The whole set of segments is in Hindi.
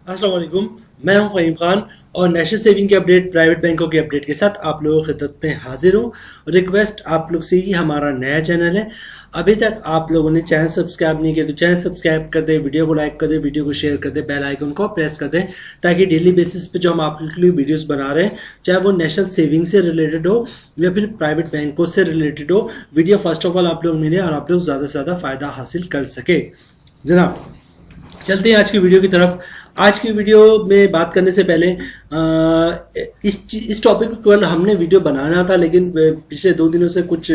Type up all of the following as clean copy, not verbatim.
अस्सलाम वालेकुम, मैं हूं फ़हीम खान और नेशनल सेविंग के अपडेट, प्राइवेट बैंकों के अपडेट के साथ आप लोगों की खिदमत में हाजिर हूं। रिक्वेस्ट आप लोग से ही, हमारा नया चैनल है, अभी तक आप लोगों ने चैनल सब्सक्राइब नहीं किया तो चैनल सब्सक्राइब कर दें, वीडियो को लाइक कर दें, वीडियो को शेयर कर दें, बेल आइकन को प्रेस कर दें ताकि डेली बेसिस पे जो हम आपके लिए वीडियोस बना रहे हैं, चाहे वो नेशनल सेविंग से रिलेटेड हो या फिर प्राइवेट बैंकों से रिलेटेड हो, वीडियो फर्स्ट ऑफ ऑल आप लोग मिले और आप लोग ज़्यादा से ज़्यादा फ़ायदा हासिल कर सके। जनाब चलते हैं आज की वीडियो की तरफ। आज की वीडियो में बात करने से पहले इस टॉपिक पर हमने वीडियो बनाना था, लेकिन पिछले 2 दिनों से कुछ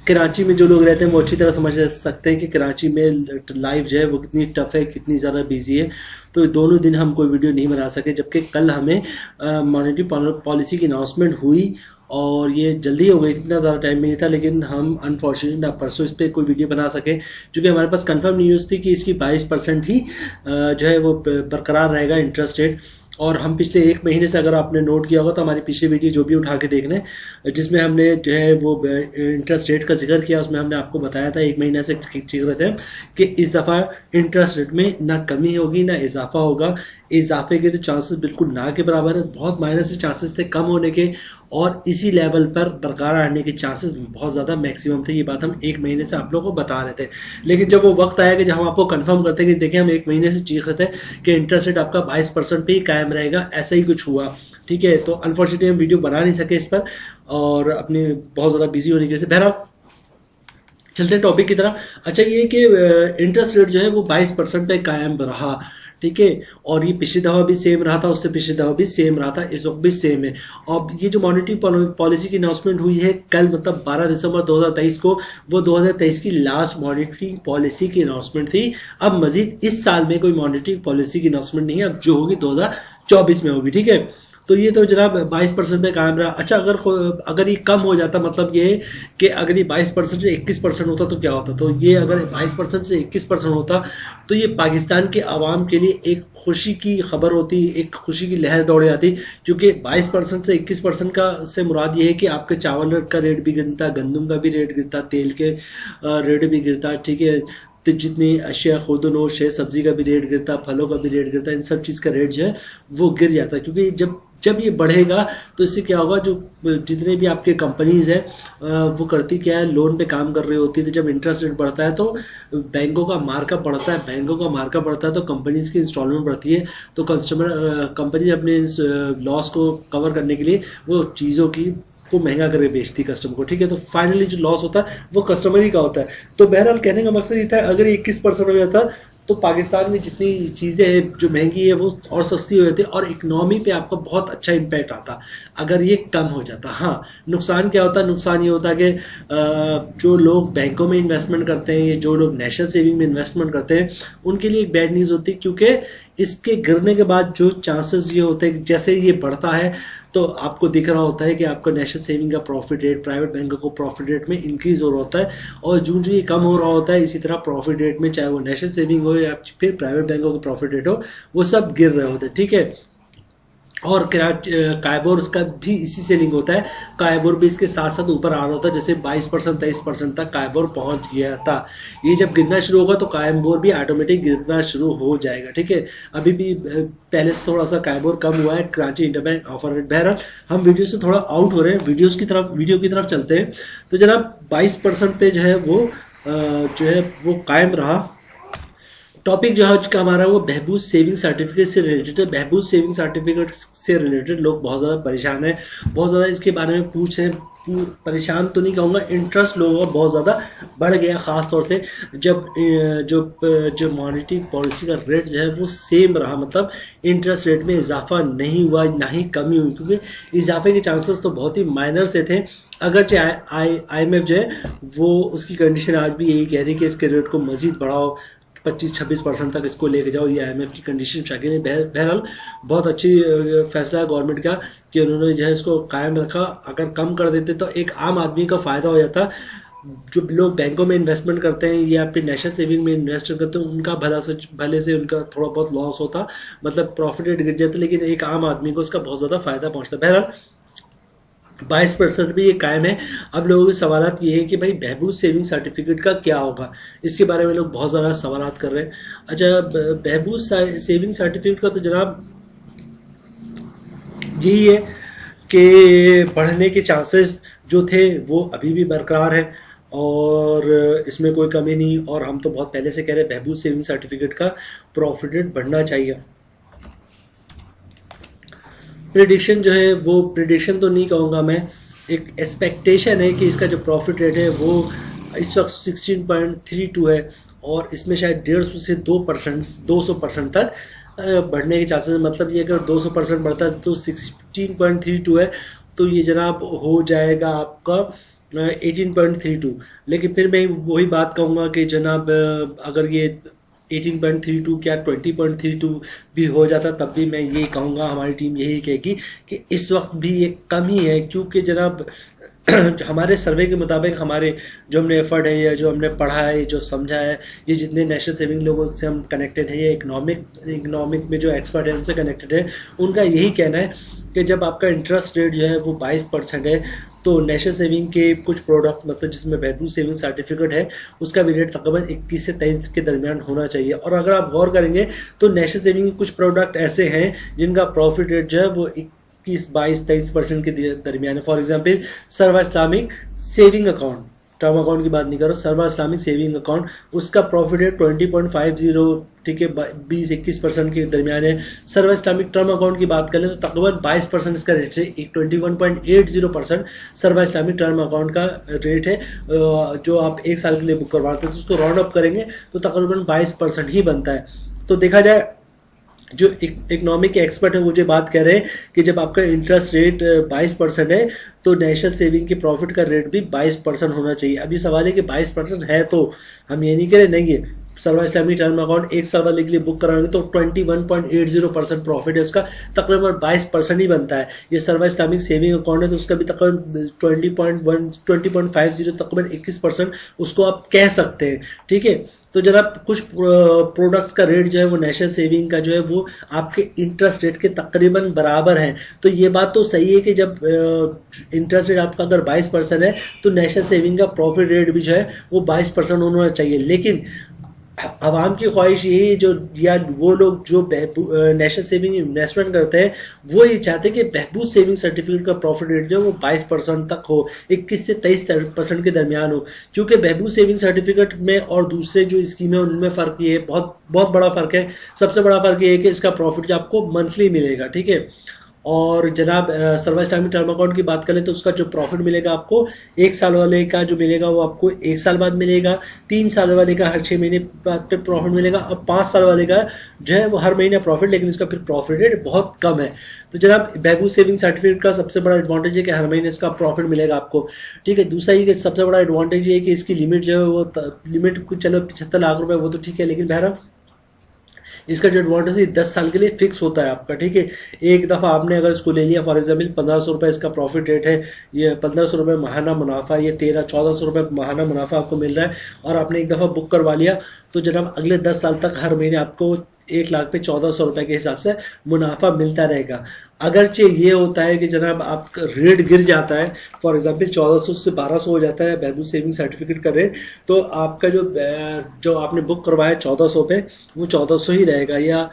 कराची में जो लोग रहते हैं वो अच्छी तरह समझ सकते हैं कि कराची में लाइफ जो है वो कितनी टफ है, कितनी ज़्यादा बिजी है। तो दोनों दिन हम कोई वीडियो नहीं बना सके, जबकि कल हमें मॉनेटरी पॉलिसी की अनाउंसमेंट हुई और ये जल्दी हो गई, इतना ज़्यादा टाइम भी नहीं था, लेकिन हम अनफॉर्चुनेटली परसों इस पर कोई वीडियो बना सके क्योंकि हमारे पास कंफर्म न्यूज़ थी कि इसकी 22% ही जो है वो बरकरार रहेगा इंटरेस्ट रेट। और हम पिछले 1 महीने से, अगर आपने नोट किया होगा तो हमारी पिछली वीडियो जो भी उठा के देख लें जिसमें हमने जो है वो इंटरेस्ट रेट का जिक्र किया, उसमें हमने आपको बताया था 1 महीने से जिक्र रहे थे कि इस दफ़ा इंटरेस्ट रेट में ना कमी होगी ना इजाफा होगा। इजाफे के तो चांसेस बिल्कुल ना के बराबर है, बहुत माइनस से चांसेस थे कम होने के, और इसी लेवल पर बरकरार रहने के चांसेस बहुत ज़्यादा मैक्सिमम थे। ये बात हम 1 महीने से आप लोगों को बता रहे थे, लेकिन जब वो वक्त आया कि जब हम आपको कंफर्म करते हैं कि देखिए हम 1 महीने से चीख रहे थे कि इंटरेस्ट रेट आपका 22% पे ही कायम रहेगा, ऐसा ही कुछ हुआ। ठीक है, तो अनफॉर्चुनेटली हम वीडियो बना नहीं सके इस पर और अपने बहुत ज़्यादा बिजी होने की वजह से। बहरहाल चलते हैं टॉपिक की तरफ। अच्छा, ये कि इंटरेस्ट रेट जो है वो 22% पे कायम रहा, ठीक है, और ये पिछली दफ़ा भी सेम रहा था, उससे पिछली दफ़ा भी सेम रहा था, इस वक्त भी सेम है। और ये जो मॉनेटरी पॉलिसी की अनाउंसमेंट हुई है कल, मतलब 12 दिसंबर 2023 को, वो 2023 की लास्ट मॉनेटरी पॉलिसी की अनाउंसमेंट थी। अब मजीद इस साल में कोई मॉनेटरी पॉलिसी की अनाउंसमेंट नहीं है, अब जो होगी 2024 में होगी। ठीक है, तो ये तो जनाब 22% पे कायम रहा। अच्छा, अगर ये कम हो जाता, मतलब ये कि अगर ये 22% से 21% होता तो क्या होता, तो ये अगर 22% से 21% होता तो ये पाकिस्तान के आवाम के लिए एक खुशी की खबर होती, एक खुशी की लहर दौड़ जाती, क्योंकि 22% से 21% का से मुराद ये है कि आपके चावल का रेट भी गिरता, गंदम का भी रेट गिरता, तेल के रेट भी गिरता, ठीक है, तो जितनी अशिया खुर्दनोश है, सब्जी का भी रेट गिरता, फलों का भी रेट गिरता, इन सब चीज़ का रेट जो है वो गिर जाता है। क्योंकि जब ये बढ़ेगा तो इससे क्या होगा, जो जितने भी आपके कंपनीज हैं वो करती क्या है, लोन पे काम कर रही होती है। तो जब इंटरेस्ट रेट बढ़ता है तो बैंकों का मार्कअप बढ़ता है, बैंकों का मार्कअप बढ़ता है तो कंपनीज की इंस्टॉलमेंट बढ़ती है, तो कंपनी अपने लॉस को कवर करने के लिए वो चीज़ों को महंगा करके बेचती कस्टमर को। ठीक है, तो फाइनली जो लॉस होता है वो कस्टमर ही का होता है। तो बहरहाल कहने का मकसद ये था, अगर 21% हो जाता तो पाकिस्तान में जितनी चीज़ें हैं जो महंगी है वो और सस्ती हो जाती और इकनॉमी पे आपका बहुत अच्छा इम्पैक्ट आता अगर ये कम हो जाता। हाँ, नुकसान क्या होता, नुकसान ये होता कि जो लोग बैंकों में इन्वेस्टमेंट करते हैं या जो लोग नेशनल सेविंग में इन्वेस्टमेंट करते हैं उनके लिए एक बैड न्यूज़ होती है, क्योंकि इसके गिरने के बाद जो चांसेस ये होते हैं, जैसे ये बढ़ता है तो आपको दिख रहा होता है कि आपका नेशनल सेविंग का प्रॉफिट रेट प्राइवेट बैंकों को प्रॉफिट रेट में इंक्रीज हो रहा होता है, और जो ये कम हो रहा होता है इसी तरह प्रॉफिट रेट में, चाहे वो नेशनल सेविंग हो या फिर प्राइवेट बैंकों का प्रॉफिट रेट हो, वो सब गिर रहे होते हैं। ठीक है, और कायबोर का भी इसी से लिंक होता है, कायबोर भी इसके साथ साथ ऊपर आ रहा होता है, जैसे 22% 23% तक कायबोर पहुंच गया था। ये जब गिरना शुरू होगा तो कायबोर भी ऑटोमेटिक गिरना शुरू हो जाएगा। ठीक है, अभी भी पहले से थोड़ा सा कायबोर कम हुआ है कराची इंटरबैंक ऑफर रेट। बहरहाल हम वीडियो से थोड़ा आउट हो रहे हैं, वीडियो की तरफ चलते हैं। तो जनाब 22% पे जो है वो कायम रहा। टॉपिक जो है आज का हमारा वो बहबूद सेविंग सर्टिफिकेट से रिलेटेड है। बहबूद सेविंग सर्टिफिकेट से रिलेटेड लोग बहुत ज़्यादा परेशान हैं, बहुत ज़्यादा इसके बारे में पूछ रहे हैं। परेशान तो नहीं कहूँगा, इंटरेस्ट लोगों का बहुत ज़्यादा बढ़ गया, ख़ास तौर से जब जो मॉनेटरी पॉलिसी का रेट जो है वो सेम रहा, मतलब इंटरेस्ट रेट में इजाफा नहीं हुआ ना ही कमी हुई, क्योंकि इजाफे के चांसेस तो बहुत ही माइनर से थे। अगरचे IMF जो है वो उसकी कंडीशन आज भी यही कह रही है कि इसके रेट को मज़ीद बढ़ाओ, 25-26% तक इसको लेके जाओ, ये IMF की कंडीशन शाकिल है। बहरहाल बहुत अच्छी फैसला है गवर्नमेंट का कि उन्होंने जो है इसको कायम रखा। अगर कम कर देते तो एक आम आदमी का फ़ायदा हो जाता, जो लोग बैंकों में इन्वेस्टमेंट करते हैं या फिर नेशनल सेविंग में इन्वेस्ट करते हैं उनका भले से उनका थोड़ा बहुत लॉस होता, मतलब प्रॉफिट रेट गिर जाता, लेकिन एक आम आदमी को इसका बहुत ज़्यादा फ़ायदा पहुँचता। बहरहाल 22% भी ये कायम है। अब लोगों के सवालात ये हैं कि भाई बहबूद सेविंग सर्टिफिकेट का क्या होगा, इसके बारे में लोग बहुत ज़्यादा सवालात कर रहे हैं। अच्छा, बहबूद सेविंग सर्टिफिकेट का तो जनाब यही है कि बढ़ने के चांसेस जो थे वो अभी भी बरकरार हैं और इसमें कोई कमी नहीं। और हम तो बहुत पहले से कह रहे हैं बहबूद सेविंग सर्टिफिकेट का प्रॉफिट रेट बढ़ना चाहिए। प्रिडिक्शन जो है वो प्रिडिक्शन तो नहीं कहूँगा मैं, एक एक्सपेक्टेशन है कि इसका जो प्रॉफिट रेट है वो इस वक्त 16.32 है और इसमें शायद 150 से 200% तक बढ़ने के चांसेस। मतलब ये अगर 200% बढ़ता है तो 16.32 है, तो ये जनाब हो जाएगा आपका 18.32। लेकिन फिर मैं वही बात कहूँगा कि जनाब अगर ये 18.32 क्या 20.32 भी हो जाता तब भी मैं ये कहूँगा, हमारी टीम यही कहेगी कि इस वक्त भी ये कम ही है। क्योंकि जनाब हमारे सर्वे के मुताबिक हमारे जो हमने एफर्ट है या जो हमने पढ़ा है, जो समझा है, ये जितने नेशनल सेविंग लोगों से हम कनेक्टेड हैं, ये इकोनॉमिक में जो एक्सपर्ट है उनसे कनेक्टेड है, उनका यही कहना है कि जब आपका इंटरेस्ट रेट जो है वो 22% है तो नेशनल सेविंग के कुछ प्रोडक्ट्स मतलब जिसमें बहबूद सेविंग सर्टिफिकेट है उसका भी रेट तकरीबन 21 से 23 के दरमियान होना चाहिए। और अगर आप गौर करेंगे तो नेशनल सेविंग के कुछ प्रोडक्ट ऐसे हैं जिनका प्रॉफिट रेट जो है वो 21, 22, 23% के दरमियान है। फॉर एग्जाम्पल सर्वा Islamic saving account, term account की बात नहीं करो, सर्वा इस्लामिक सेविंग अकाउंट, उसका प्रॉफिट रेट 20.50, ठीक है, 20-21% के दरमियान है। सर्वा इस्लामिक टर्म अकाउंट की बात करें तो तकरीबन 22% इसका रेट है। 21.80% सर्वा इस्लामिक टर्म अकाउंट का रेट है। जो आप 1 साल के लिए बुक करवाते हैं तो उसको राउंड अप करेंगे तो तकरीबन 22% ही बनता है। तो देखा जाए जो इकोनॉमिक के एक्सपर्ट है वो जो बात कह रहे हैं कि जब आपका इंटरेस्ट रेट 22% है तो नेशनल सेविंग के प्रॉफिट का रेट भी 22% होना चाहिए। अभी सवाल है कि 22% है तो हम ये नहीं कह रहे नहीं है। सर्वा इस्लामिक टर्म अकाउंट 1 साल वाले के लिए बुक कराएंगे तो 21.80% प्रॉफिट है उसका, तकरीबन 22% ही बनता है। ये सर्वा इस्लामिक सेविंग अकाउंट है तो उसका भी तकरीबन 20.50 तकरीबन 21% उसको आप कह सकते हैं, ठीक है। तो जनाब कुछ प्रोडक्ट्स का रेट जो है वो नेशनल सेविंग का जो है वो आपके इंटरेस्ट रेट के तकरीबन बराबर है। तो ये बात तो सही है कि जब इंटरेस्ट रेट आपका अगर 22% है तो नेशनल सेविंग का प्रॉफिट रेट भी जो है वो 22% होना चाहिए। लेकिन आवाम की ख्वाहिश यही जो या वो लोग जो नेशनल सेविंग इन्वेस्टमेंट करते हैं वो ये चाहते हैं कि बहबूद सेविंग सर्टिफिकेट का प्रॉफिट रेट जो है वो 22% तक हो, 21 से 23% के दरमियान हो। क्योंकि बहबूद सेविंग सर्टिफिकेट में और दूसरे जो स्कीमें उनमें फ़र्क ये है, बहुत बड़ा फ़र्क है। सबसे बड़ा फ़र्क ये है कि इसका प्रॉफिट जो आपको मंथली मिलेगा, ठीक है। और जनाब सर्वा इस्लामिक टर्म अकाउंट की बात करें तो उसका जो प्रॉफिट मिलेगा आपको 1 साल वाले का जो मिलेगा वो आपको 1 साल बाद मिलेगा, 3 साल वाले का हर 6 महीने बाद पे प्रॉफिट मिलेगा और 5 साल वाले का जो है वो हर महीने प्रॉफिट, लेकिन इसका फिर प्रॉफिट रेट बहुत कम है। तो जनाब बहबूद सेविंग सर्टिफिकेट का सबसे बड़ा एडवांटेज है कि हर महीने इसका प्रॉफिट मिलेगा आपको, ठीक है। दूसरा ये कि सबसे बड़ा एडवांटेज ये है कि इसकी लिमिट जो है वो लिमिट कुछ चलो 75 लाख रुपये वो तो ठीक है, लेकिन बहरहाल इसका जो एडवांटेज है 10 साल के लिए फिक्स होता है आपका, ठीक है। एक दफ़ा आपने अगर इसको ले लिया, फॉर एग्जाम्पल 1500 रुपये इसका प्रॉफिट रेट है, ये 1500 रुपये महाना मुनाफा, ये 1300-1400 रुपये महाना मुनाफा आपको मिल रहा है और आपने एक दफ़ा बुक करवा लिया तो जनाब अगले 10 साल तक हर महीने आपको 1 लाख पे 1400 रुपये के हिसाब से मुनाफा मिलता रहेगा। अगरचे ये होता है कि जनाब आपका रेट गिर जाता है, फॉर एग्जांपल 1400 से 1200 हो जाता है बहबूद सेविंग सर्टिफिकेट का रेट, तो आपका जो आपने बुक करवाया 1400 पे वो 1400 ही रहेगा। या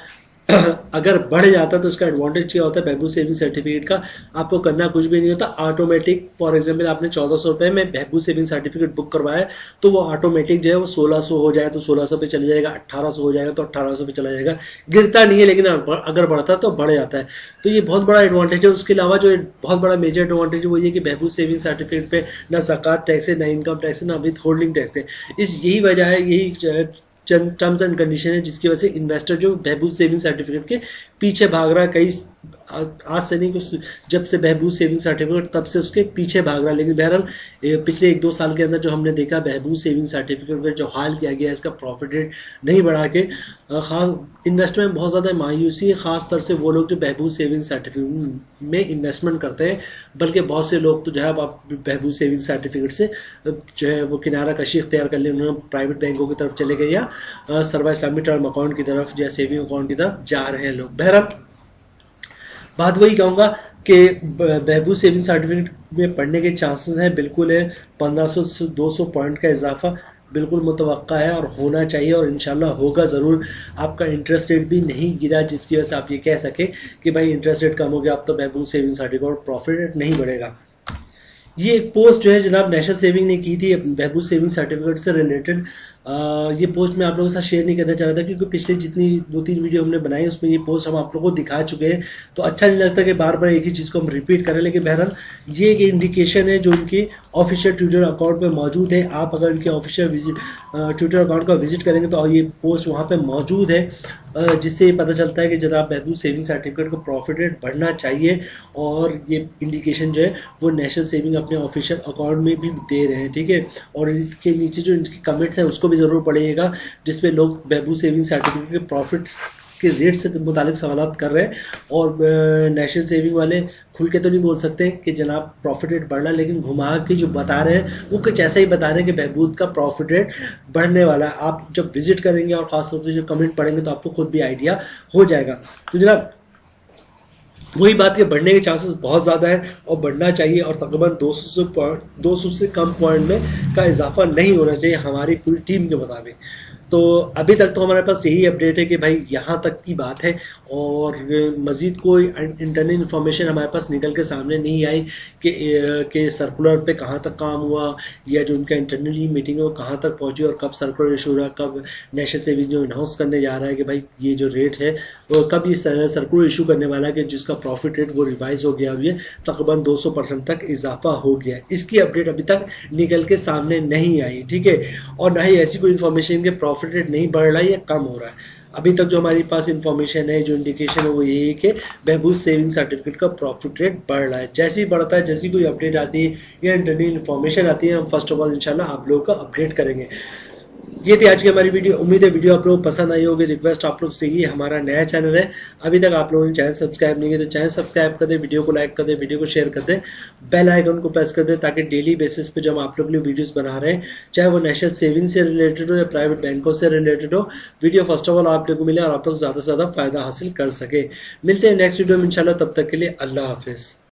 अगर बढ़ जाता तो इसका एडवांटेज क्या होता है बहबूद सेविंग सर्टिफिकेट का, आपको करना कुछ भी नहीं होता, ऑटोमेटिक। फॉर एग्जांपल आपने 1400 रुपये में बहबूद सेविंग सर्टिफिकेट बुक करवाया तो वो ऑटोमेटिक जो है वो 1600 हो जाए तो 1600 पे चले जाएगा, 1800 हो जाएगा तो 1800 पे चला जाएगा, गिरता नहीं है लेकिन अगर बढ़ता तो बढ़ जाता है। तो ये बहुत बड़ा एडवांटेज है। उसके अलावा जो बहुत बड़ा मेजर एडवांटेज है वो ये कि बहबूद सेविंग सर्टिफिकेट पे ना ज़कात टैक्स है, ना इनकम टैक्स है, ना विथ होल्डिंग टैक्स है। यही वजह है, यही टर्म्स एंड कंडीशन है जिसकी वजह से इन्वेस्टर जो बहबूद सेविंग सर्टिफिकेट के पीछे भाग रहा है। कई आज से नहीं, कुछ जब से बहबूद सेविंग सर्टिफिकेट तब से उसके पीछे भाग रहा है। लेकिन बहरहाल पिछले 1-2 साल के अंदर जो हमने देखा बहबूद सेविंग सर्टिफिकेट में जो हाल किया गया है इसका प्रॉफिट रेट नहीं बढ़ा के, ख़ास इन्वेस्टर में बहुत ज़्यादा मायूसी है, ख़ास तौर से वो लोग जो बहबूद सेविंग सर्टिफिकेट में इन्वेस्टमेंट करते हैं। बल्कि बहुत से लोग तो जो है आप बहबूद सेविंग सर्टिफिकेट से जो है वो किनारा कशी इख्तियार कर लिया, उन्होंने प्राइवेट बैंकों की तरफ चले गए या सर्वा इस्लामिक टर्म अकाउंट की तरफ या सेविंग अकाउंट की तरफ जा रहे हैं लोग। बहरहाल बात वही कहूँगा कि बहबूद सेविंग सर्टिफिकेट में पढ़ने के चांसेस हैं बिल्कुल है। 1500 से 200 पॉइंट का इजाफा बिल्कुल मुतवक्का है और होना चाहिए, और इंशाल्लाह होगा ज़रूर। आपका इंटरेस्ट रेट भी नहीं गिरा जिसकी वजह से आप ये कह सकें कि भाई इंटरेस्ट रेट कम हो गया, अब तो बहबूद सेविंग सर्टिफिकेट और प्रॉफिट रेट नहीं बढ़ेगा। ये एक पोस्ट जो है जनाब नेशनल सेविंग ने की थी बहबूद सेविंग सर्टिफिकेट से रिलेटेड। ये पोस्ट मैं आप लोगों के साथ शेयर नहीं करना चाह रहा था क्योंकि पिछले जितनी 2-3 वीडियो हमने बनाई उसमें ये पोस्ट हम आप लोगों को दिखा चुके हैं, तो अच्छा नहीं लगता कि बार बार एक ही चीज़ को हम रिपीट करें। लेकिन बहरहाल ये एक इंडिकेशन है जो उनके ऑफिशियल ट्विटर अकाउंट पे मौजूद है। आप अगर उनके ऑफिशियल ट्विटर अकाउंट का विजिट करेंगे तो ये पोस्ट वहाँ पे मौजूद है, जिससे ये पता चलता है कि जनाब बहबूद सेविंग सर्टिफिकेट का प्रॉफिट रेट बढ़ना चाहिए, और ये इंडिकेशन जो है वो नेशनल सेविंग अपने ऑफिशियल अकाउंट में भी दे रहे हैं, ठीक है। और इसके नीचे जो इनके कमेंट्स हैं उसको भी ज़रूर पढ़िएगा, जिसमें लोग बहबूद सेविंग सर्टिफिकेट के प्रॉफिट्स के रेट से मुतालिक सवाल कर रहे हैं। और नेशनल सेविंग वाले खुल के तो नहीं बोल सकते कि जनाब प्रॉफिट रेट बढ़ रहा है, लेकिन घुमा के जो बता रहे हैं वो कुछ ऐसा ही बता रहे हैं कि बहबूद का प्रॉफिट रेट बढ़ने वाला है। आप जब विजिट करेंगे और ख़ासतौर से जो कमेंट पढ़ेंगे तो आपको खुद भी आइडिया हो जाएगा। तो जनाब वही बात के बढ़ने के चांसेस बहुत ज़्यादा है और बढ़ना चाहिए, और तकरीबन 200 से कम पॉइंट में का इजाफा नहीं होना चाहिए हमारी पूरी टीम के मुताबिक। तो अभी तक तो हमारे पास यही अपडेट है कि भाई यहाँ तक की बात है, और मज़ीद कोई इंटरनल इन्फॉर्मेशन हमारे पास निकल के सामने नहीं आई कि सर्कुलर पे कहाँ तक काम हुआ, या जो उनका इंटरनली मीटिंग है वो कहाँ तक पहुँची, और कब सर्कुलर इशू रहा, कब नेशनल सेविंग जो अनाउंस करने जा रहा है कि भाई ये जो रेट है वो कब ये सर्कुलर इशू करने वाला है कि जिसका प्रॉफिट रेट वो रिवाइज हो गया, ये तकरीबन 200% तक इजाफा हो गया है। इसकी अपडेट अभी तक निकल के सामने नहीं आई, ठीक है। और ना ही ऐसी कोई इन्फॉर्मेशन के प्रॉफिट रेट नहीं बढ़ रहा है या कम हो रहा है। अभी तक जो हमारे पास इन्फॉर्मेशन है, जो इंडिकेशन है वो यही है कि बहबूद सेविंग सर्टिफिकेट का प्रॉफिट रेट बढ़ रहा है। जैसे ही बढ़ता है, जैसी कोई अपडेट आती है या इंटरनल इन्फॉर्मेशन आती है, हम फर्स्ट ऑफ ऑल इंशाल्लाह आप लोगों को अपडेट करेंगे। ये थी आज की हमारी वीडियो। उम्मीद है वीडियो आप लोगों को पसंद आई होगी। रिक्वेस्ट आप लोग से ही, हमारा नया चैनल है, अभी तक आप लोगों ने चैनल सब्सक्राइब नहीं किया तो चैनल सब्सक्राइब कर दे, वीडियो को लाइक कर दे, वीडियो को शेयर कर दे, बेल आइकन को प्रेस कर दे, ताकि डेली बेसिस पे जो हम आप लोग के लिए वीडियोस बना रहे हैं, चाहे वो नेशनल सेविंग से रिलेटेड हो या प्राइवेट बैंकों से रिलेटेड हो, वीडियो फर्स्ट ऑफ ऑल आप लोग को मिले और आप लोग ज़्यादा से ज़्यादा फायदा हासिल कर सके। मिलते हैं नेक्स्ट वीडियो में इंशाल्लाह, तब तक के लिए अल्लाह हाफिज़।